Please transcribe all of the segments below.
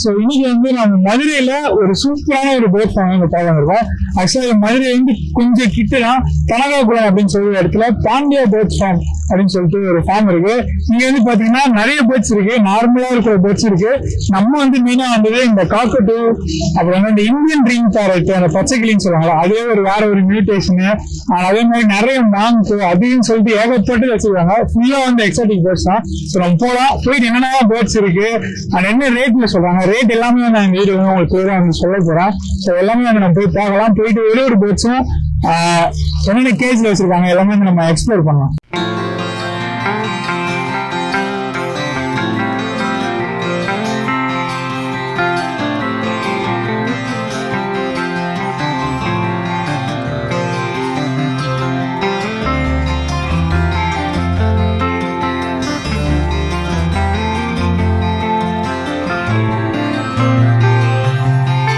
So இன்னைக்கு வந்து நம்ம மதுரையில ஒரு சூப்பரான ஒரு பேர்ட் ஃபார்ம் வந்து பார்க்க இருக்கோம். ஆக்சுவலா மதுரை வந்து கொஞ்சம் கிட்டதான் கனகாகுளம் அப்படின்னு சொல்ற இடத்துல பாண்டியா பேர்ட் ஃபார்ம் அப்படின்னு சொல்லிட்டு ஒரு ஃபார்ம் இருக்கு. இங்க வந்து பாத்தீங்கன்னா நிறைய பேர்ட்ஸ் இருக்கு, நார்மலா இருக்கிற பேர்ட்ஸ் இருக்கு. நம்ம வந்து மெயினா வந்தது இந்த காக்கட்டூ, அப்புறம் வந்து இந்த இந்தியன் ரிங் பேரட், அந்த பச்சை கிளின்னு சொல்லுவாங்களா, அதே ஒரு வேற ஒரு மியூட்டேஷனு, அதே மாதிரி நிறைய மாங்கு அப்படின்னு சொல்லிட்டு ஏகப்பட்டு வச்சிருக்காங்க. ஃபுல்லா வந்து எக்ஸாட்டிக் பேர்ட்ஸ் தான். ஸோ நம்ம போயிட்டு என்னென்ன பேர்ட்ஸ் இருக்கு அண்ட் என்ன ரேட்ல சொல்றாங்க, ரேட் எல்லாமே வந்து நான் வீடியோ உங்களுக்கு வந்து சொல்ல போறேன். ஸோ எல்லாமே வந்து நம்ம போய் பார்க்கலாம். போயிட்டு ஒரு பேர்ட்ஸும் என்னென்ன கேஜ்ல வச்சிருக்காங்க எல்லாமே வந்து நம்ம எக்ஸ்ப்ளோர் பண்ணலாம்.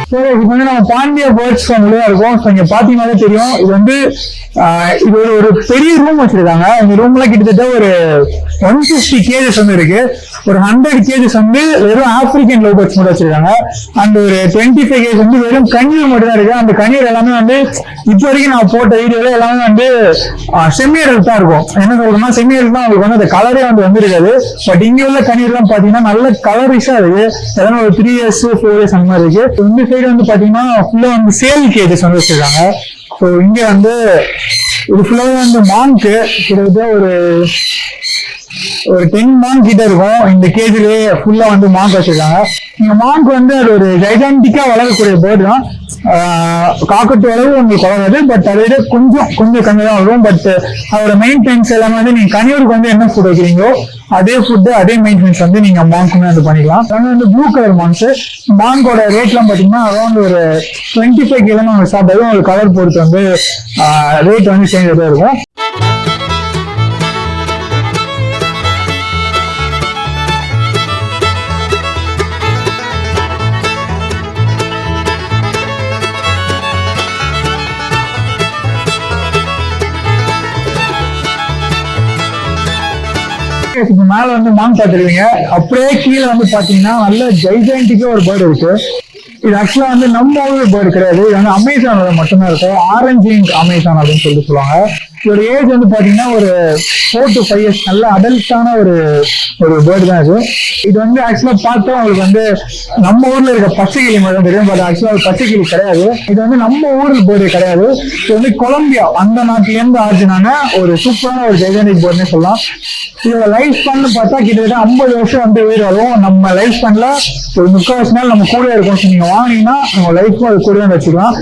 இப்போ வந்து நம்ம பாண்டியா பேர்ட்ஸ் ஃபார்ம்லயே இருக்கோம். இங்க பாத்தீங்கன்னாலே தெரியும், இது வந்து இது ஒரு பெரிய ரூம் வச்சிருக்காங்க. இந்த ரூம்ல கிட்டத்தட்ட ஒரு 150 கேஜஸ் வந்து இருக்கு. ஒரு 100 கேஜஸ் வந்து வெறும் ஆப்பிரிக்கன் லவ் பேர்ட்ஸ் மட்டும் வச்சிருக்காங்க. அந்த ஒரு 25 கேஜஸ் வந்து வெறும் கண்ணீர் மட்டும் தான் இருக்கு. அந்த கண்ணீர் எல்லாமே வந்து இப்போ வரைக்கும் நான் போட்ட வீடியோல எல்லாமே வந்து செமியரல் தான் இருக்கும். என்ன சொல்றேன்னா, செமியரல் தான் உங்களுக்கு வந்து அந்த கலரே வந்து வந்திருக்காது. பட் இங்க உள்ள கண்ணீர் எல்லாம் பாத்தீங்கன்னா நல்ல கலரிஷா இருக்கு. அதனால ஒரு 3 years 4 years அந்த மாதிரி இருக்கு. இந்த சைடு வந்து பாத்தீங்கன்னா ஃபுல்லா வந்து சேல் கேஜஸ் வந்து வச்சிருக்காங்க. ஸோ இங்க வந்து இது ஃபுல்லாவே வந்து மான்க்கு கிட்டத்தட்ட ஒரு 10 மான் கிட்ட இருக்கும். இந்த கேஜ்லயே ஃபுல்லா வந்து மான்க் வச்சிருக்காங்க. இந்த மான்க் வந்து அது ஒரு ஜைகாண்டிக்கா வளரக்கூடிய பேர்டு தான். காக்கட்டு அளவு உங்களுக்கு வளராது, பட் அதை விட கொஞ்சம் கம்மி தான் வரும். பட் அதோட மெயின்டெனன்ஸ் எல்லாமே வந்து நீங்க கனியூருக்கு வந்து என்ன ஃபுட் வைக்கிறீங்களோ அதே ஃபுட்டு அதே மெயின்டெனன்ஸ் வந்து நீங்க மான்க்குமே வந்து பண்ணிக்கலாம். அதாவது வந்து ப்ளூ கலர் மான்ஸ், மான்கோட ரேட்லாம் பாத்தீங்கன்னா அரௌண்ட் ஒரு 25 கிலோ ஸ்டார்ட் ஆகும். ஒரு கலர் பொறுத்து வந்து ரேட் வந்து சேஞ்ச் ஆகிட்டே இருக்கும். மேல வந்து மான் பார்த்துருவீங்க, அப்படியே கீழே வந்து பாத்தீங்கன்னா நல்ல ஜைஜாண்டிக்கா ஒரு பேர்டு இருக்கு. இது ஆக்சுவலா வந்து நம்ம ஊர் பேர்டு கிடையாது, இது வந்து அமேசான்ல மட்டும்தான் இருக்கு. ஆரஞ்சு அமேசான் அப்படின்னு சொல்லிட்டு சொல்லுவாங்க. இதோட ஏஜ் வந்து பாத்தீங்கன்னா ஒரு 4 to 5 years, நல்ல அடல்ட்டான ஒரு பேர்டு தான் இது. இது வந்து ஆக்சுவலா பார்த்தா உங்களுக்கு வந்து நம்ம ஊர்ல இருக்க பச்சை கிளி மட்டும் தெரியும், பட் ஆக்சுவலா பச்சை கிளி கிடையாது. இது வந்து நம்ம ஊர்ல பேர்டு கிடையாது. இது வந்து கொலம்பியா அந்த நாட்டுல இருந்து ஆர்ஜினான ஒரு சூப்பரான ஒரு ஜெய்கானிக் பேர்டுன்னு சொல்லலாம். இதோட லைஃப் ஸ்பேன் பார்த்தா கிட்டத்தட்ட 50 வருஷம் வந்து உயிர் வரும். நம்ம லைஃப் ஸ்பேன்ல ஒரு 3/4 வருஷம் நாள் நம்ம கூட இருக்கும். நீங்க வாங்கினீங்கன்னா உங்க லைஃப்க்கும் அது கூட வச்சுக்கலாம்.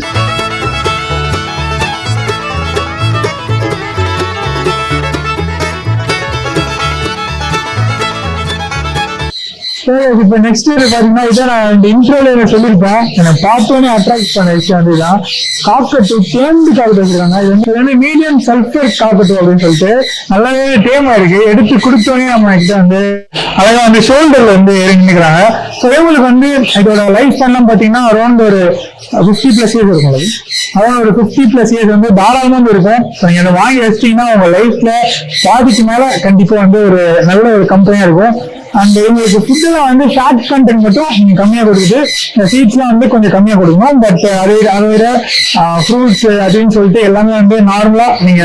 இப்ப நெக்ஸ்ட் பாத்தீங்கன்னா இதான் நான் இந்த இன்ட்ரோல சொல்லியிருப்பேன், எனக்கு பார்த்தோன்னே அட்ராக்ட் பண்ண விஷயம் வந்து இதான். காக்கட்டு டேம்டு காக்கட்டு வச்சிருக்காங்க. இது வந்து மீடியம் சல்ஃபர் காக்கட்டு அப்படின்னு சொல்லிட்டு நல்லாவே டேமா இருக்கு. எடுத்து கொடுத்தோன்னே நம்ம கிட்ட வந்து அழகா வந்து ஷோல்டர்ல வந்து இறங்கிக்கிறாங்க. ஸோ இவங்களுக்கு வந்து இதோட லைஃப் ஸ்பேன்லாம் பாத்தீங்கன்னா அரௌண்ட் ஒரு 50+ years இருக்கும். அதாவது ஒரு 50+ years வந்து தாராளமா வந்து இருக்கும். நீங்க அதை வாங்கி வச்சிட்டீங்கன்னா உங்க லைஃப்ல பாதிக்கு மேல கண்டிப்பா வந்து ஒரு நல்ல ஒரு கம்பெனியா இருக்கும். அந்த இவங்களுக்கு ஃபுட்டுல வந்து ஃபேட் கண்டென்ட் மட்டும் நீங்க கம்மியா கொடுக்குது, சீட்ஸ்லாம் வந்து கொஞ்சம் கம்மியா கொடுக்கணும். பட் அதை விட ஃப்ரூட்ஸ் அப்படின்னு சொல்லிட்டு எல்லாமே வந்து நார்மலா நீங்க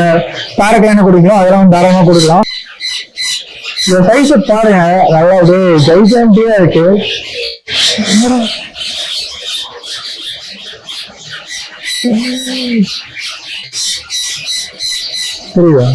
பேரக்கிழமை கொடுக்கலாம், அதெல்லாம் வந்து தாராளமா கொடுக்கலாம். இந்த சைஸை பாருங்க, நல்லா ஒரு ஜைஜாண்டியா இருக்கு. புரியுதா?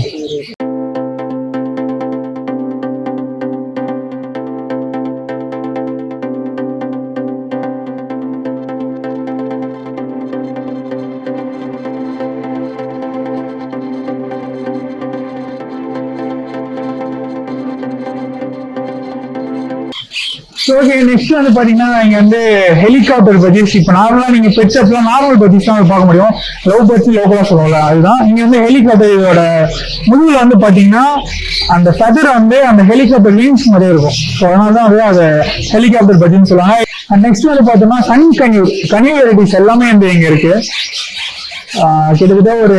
ஓகே, நெக்ஸ்ட் வந்து பாத்தீங்கன்னா இங்க வந்து ஹெலிகாப்டர் பர்ச்சேஸ். இப்ப நார்மலா நீங்க பெட்ஸ் அப்பெல்லாம் நார்மல் பர்ச்சேஸ் தான் பார்க்க முடியும், லவ் பர்ட்ஸ் லோக்கலா சொல்லுவாங்க, அதுதான். இங்க வந்து ஹெலிகாப்டர் இதோட முதுகுல வந்து பாத்தீங்கன்னா அந்த ஃபெதர் வந்து அந்த ஹெலிகாப்டர் விங்ஸ் மாதிரியே இருக்கும். ஸோ அதனாலதான் வந்து அதை ஹெலிகாப்டர் பர்ச்சேஸ் சொல்லுவாங்க. நெக்ஸ்ட் வந்து பார்த்தோம்னா கன்யூர் வெரைட்டிஸ் எல்லாமே வந்து இங்க இருக்கு. கிட்டத்தட்ட ஒரு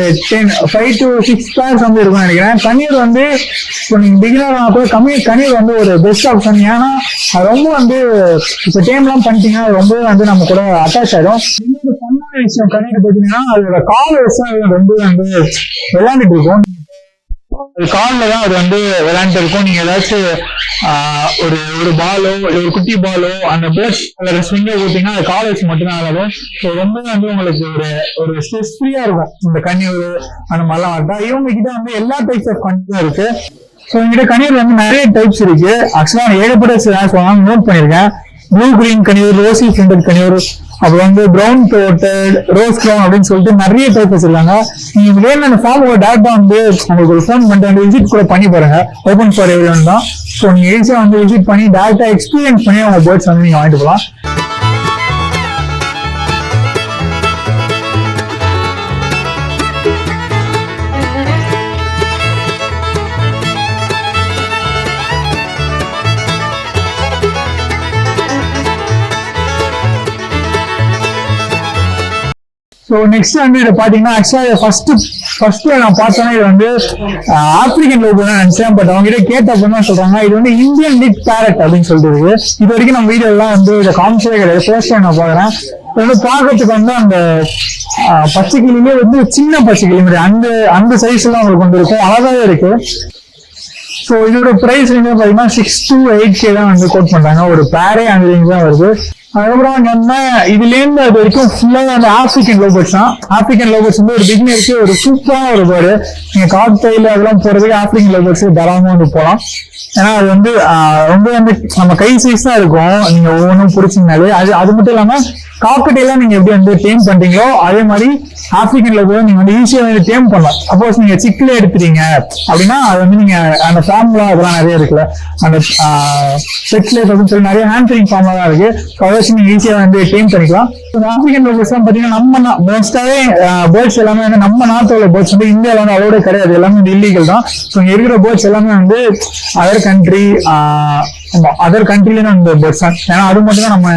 5 to 6 பேர்ஸ் வந்து இருக்கும்னு நினைக்கிறேன். கண்ணீர் வந்து இப்போ நீங்க பிகினர் ஆனா கூட கண்ணீர் வந்து ஒரு பெஸ்ட் ஆப்ஷன். ஏன்னா அது ரொம்ப வந்து இப்போ டேம்லாம் பண்ணிட்டீங்கன்னா ரொம்ப வந்து நம்ம கூட அட்டாச் ஆயிடும். இன்னொரு பண்ணாத விஷயம் கண்ணீர் பார்த்தீங்கன்னா அதோட கால் வயசா ரொம்ப வந்து விளையாண்டுட்டு இருக்கும். காலில் தான் அது வந்து விளையாண்டு இருக்கும். நீங்க ஏதாச்சும் ஒரு பாலோ இல்லை ஒரு குட்டி பாலோ அந்த பேர்ட் அதில் ஸ்விங்க போட்டீங்கன்னா அது கால் வச்சு மட்டும்தான் ஆகும். ஸோ ரொம்ப வந்து உங்களுக்கு ஒரு ஸ்ட்ரெஸ் ஃப்ரீயா இருக்கும் இந்த கண்ணீர் அந்த மாதிரிலாம் வரட்டா. இவங்க கிட்ட வந்து எல்லா டைப்ஸ் ஆஃப் கண்ணீர் இருக்கு. ஸோ எங்கிட்ட கண்ணீர் வந்து நிறைய டைப்ஸ் இருக்கு. ஆக்சுவலா ஏகப்பட்ட நோட் பண்ணியிருக்கேன். ப்ளூ கிரீன் கண்ணீர், ரோசி ஃபிண்டட் கண்ணீர், அப்புறம் வந்து ப்ரௌன் தோட்டட், ரோஸ் க்ரௌன் அப்படின்னு சொல்லிட்டு நிறைய டைப் வச்சிருக்காங்க. நீங்க வேணும் அந்த ஃபார்ம் டேரக்டா வந்து உங்களுக்கு ஒரு ஃபோன் பண்ணிட்டு வந்து விசிட் கூட பண்ணி பாருங்க. ஓப்பன் ஃபார் எவ்ரிஒன் தான். ஸோ நீங்க ஈஸியா வந்து விசிட் பண்ணி டேரக்டா எக்ஸ்பீரியன்ஸ் பண்ணி உங்க பேர்ட்ஸ் வந்து நீங்க வாங்கிட்டு போகலாம். ஸோ நெக்ஸ்ட் வந்து இதை பார்த்தீங்கன்னா ஆக்சுவலாக ஃபர்ஸ்ட் நான் பார்த்தோன்னா இது வந்து ஆப்பிரிக்கன் லோகோ தான் நினைச்சேன். பட் அவங்க கிட்ட கேட்டப்ப தான் சொல்றாங்க இது வந்து இந்தியன் லிட் பேரட் அப்படின்னு சொல்லிட்டு இருக்கு. இது வரைக்கும் நம்ம வீடியோலாம் வந்து இதை காமிச்சதே கிடையாது. ஃபர்ஸ்ட் டைம் நான் பார்க்குறேன். இது வந்து பார்க்கறதுக்கு வந்து அந்த பச்சை கிளியிலே வந்து சின்ன பச்சை கிளி மாதிரி அந்த சைஸ் எல்லாம் உங்களுக்கு வந்து இருக்கும். அழகாவே இருக்கு. ஸோ இதோட ப்ரைஸ் வந்து பார்த்தீங்கன்னா 6 to 8K தான் வந்து கோட் பண்றாங்க. ஒரு பேரே அந்த ரேஞ்ச் தான் வருது. அதுக்கப்புறம் நம்ம இதுல இருந்து அது வரைக்கும் ஃபுல்லா அந்த ஆப்பிரிக்கன் லோபர்ட்ஸ் தான். ஆப்பிரிக்கன் லோபர்ட்ஸ் வந்து ஒரு பிகினருக்கு ஒரு சூப்பரான ஒரு பேர்டு. நீங்க காக்டெயில் அதெல்லாம் போறதுக்கு ஆப்பிரிக்கன் லோபர்ட்ஸ் தாராளமா வந்து போகலாம். ஏன்னா அது வந்து ரொம்ப வந்து நம்ம கை சைஸ் தான் இருக்கும். நீங்க ஒவ்வொன்றும் பிடிச்சிங்கனாலே அது மட்டும் இல்லாம காக்கெட்டெல்லாம் நீங்க எப்படி வந்து டேம் பண்றீங்களோ அதே மாதிரி ஆப்பிரிக்கன் லோபர் நீங்க வந்து ஈஸியா வந்து டேம் பண்ணலாம். சப்போஸ் நீங்க சிக்கில எடுத்துறீங்க அப்படின்னா அது வந்து நீங்க அந்த ஃபார்முலா அதெல்லாம் நிறைய இருக்குல்ல, அந்த செட் லைஃப் அப்படின்னு சொல்லி நிறைய ஹேண்ட்ரிங் ஃபார்முலா தான் இருக்கு. நீங்க ஈஸியா வந்து டேம் பண்ணிக்கலாம். ஆப்பிரிக்கன் லோபர்ஸ் எல்லாம் பாத்தீங்கன்னா நம்ம மோஸ்டாவே பேர்ட்ஸ் எல்லாமே வந்து நம்ம நாட்டோட பேர்ட்ஸ் வந்து இந்தியாவில வந்து அலோடே கிடையாது. எல்லாமே வந்து இல்லீகல் தான். ஸோ இங்க இருக்கிற பேர்ட்ஸ் எல்லாமே வந்து அதர் கண்ட்ரில இந்த பேர்ட்ஸ் தான். ஏன்னா அது மட்டும் தான் நம்ம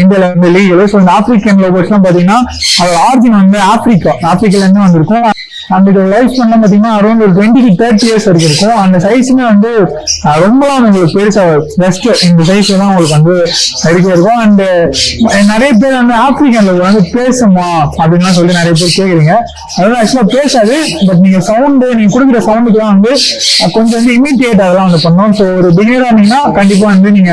இந்தியாவில வந்து லீகல். ஸோ இந்த ஆப்பிரிக்கன் லோபர்ஸ் எல்லாம் பாத்தீங்கன்னா அதோட ஆரிஜின் வந்து ஆப்பிரிக்கால இருந்து வந்திருக்கும். அந்த லைஃப் பண்ண பாத்தீங்கன்னா அரௌண்ட் ஒரு 20 to 30 years வரைக்கும் இருக்கும். அந்த சைஸுமே வந்து ரொம்பலாம் உங்களுக்கு பெருசா பெஸ்ட் இந்த சைஸ் தான் உங்களுக்கு வந்து இருக்கும். அண்ட் நிறைய பேர் வந்து ஆப்பிரிக்கன்ல வந்து பேசுமா அப்படின்லாம் சொல்லி நிறைய பேர் கேக்குறீங்க. அதெல்லாம் ஆக்சுவலா பேசாது. பட் நீங்க நீங்க கொடுக்குற சவுண்டுக்குலாம் வந்து கொஞ்சம் வந்து இமிடியேட் அதெல்லாம் வந்து பண்ணோம். ஸோ ஒரு பிகினரா இருந்தீங்கன்னா கண்டிப்பா வந்து நீங்க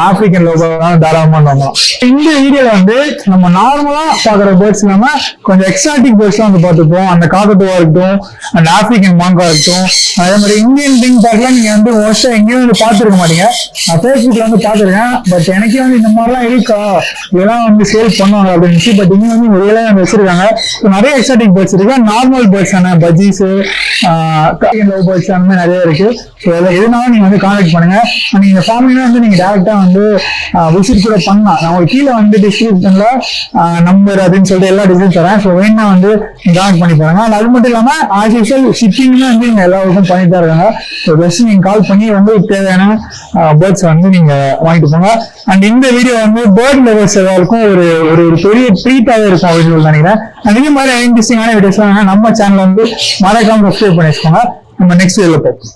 ஆப்பிரிக்கன் லோகோ தாராளமா வாங்கலாம். இந்த வீடியோல வந்து நம்ம நார்மலா பாக்குற பேர்ட்ஸ் இல்லாம கொஞ்சம் எக்ஸாட்டிக் பேர்ட்ஸ் வந்து பார்த்துப்போம். அந்த காக்கட்டுவா இருக்கட்டும், அந்த ஆப்பிரிக்கன் மாங்கா இருக்கட்டும், அதே மாதிரி இந்தியன் பிங் பேக்லாம் நீங்க வந்து மோஸ்டா எங்கேயும் வந்து பாத்துருக்க மாட்டீங்க. நான் ஃபேஸ்புக்ல வந்து பாத்துருக்கேன். பட் எனக்கே வந்து இந்த மாதிரிலாம் இருக்கா, இதெல்லாம் வந்து சேல் பண்ணுவாங்க அப்படின்னு. பட் இங்க வந்து வெளியில வந்து வச்சிருக்காங்க. நிறைய எக்ஸாட்டிக் பேர்ட்ஸ் இருக்கு. நார்மல் பேர்ட்ஸ் ஆன பஜ்ஜீஸ், லவ் பேர்ட்ஸ் அந்த மாதிரி நிறைய இருக்கு. ஸோ எதுனாலும் நீங்க வந்து கான்டாக்ட் பண்ணுங்க. நீங்க ஃபார்மிங்னா வந்து நீங்க டேரக்டா வந்து விசிட் கூட பண்ணலாம். நான் ஒரு கீழே வந்து டிஸ்கிரிப்ஷன்ல நம்பர் அப்படின்னு சொல்லிட்டு எல்லா டிசைன்ஸ் தரேன். ஸோ வேணா வந்து கான்டாக்ட் பண்ணி பாருங்க. அது மட்டும் இல்லாம ஆஸ் யூஷுவல் ஷிப்பிங்ல வந்து நீங்க எல்லாருக்கும் பண்ணிட்டு தான் இருக்காங்க. ஸோ பெஸ்ட் நீங்க கால் பண்ணி வந்து தேவையான பேர்ட்ஸ் வந்து நீங்க வாங்கிட்டு போங்க. அண்ட் இந்த வீடியோ வந்து பேர்ட் லவர்ஸ் எல்லாருக்கும் ஒரு பெரிய ட்ரீட்டாவே இருக்கும் அப்படின்னு சொல்லி நினைக்கிறேன். அண்ட் இதே மாதிரி இன்ட்ரெஸ்டிங்கான வீடியோஸ் நம்ம சேனல் வந்து மறக்காம சப்ஸ்கிரைப் பண்ணி வச்சுக்கோங்க. நம்ம நெக்ஸ்ட் வீடியோல பார்ப்போம்.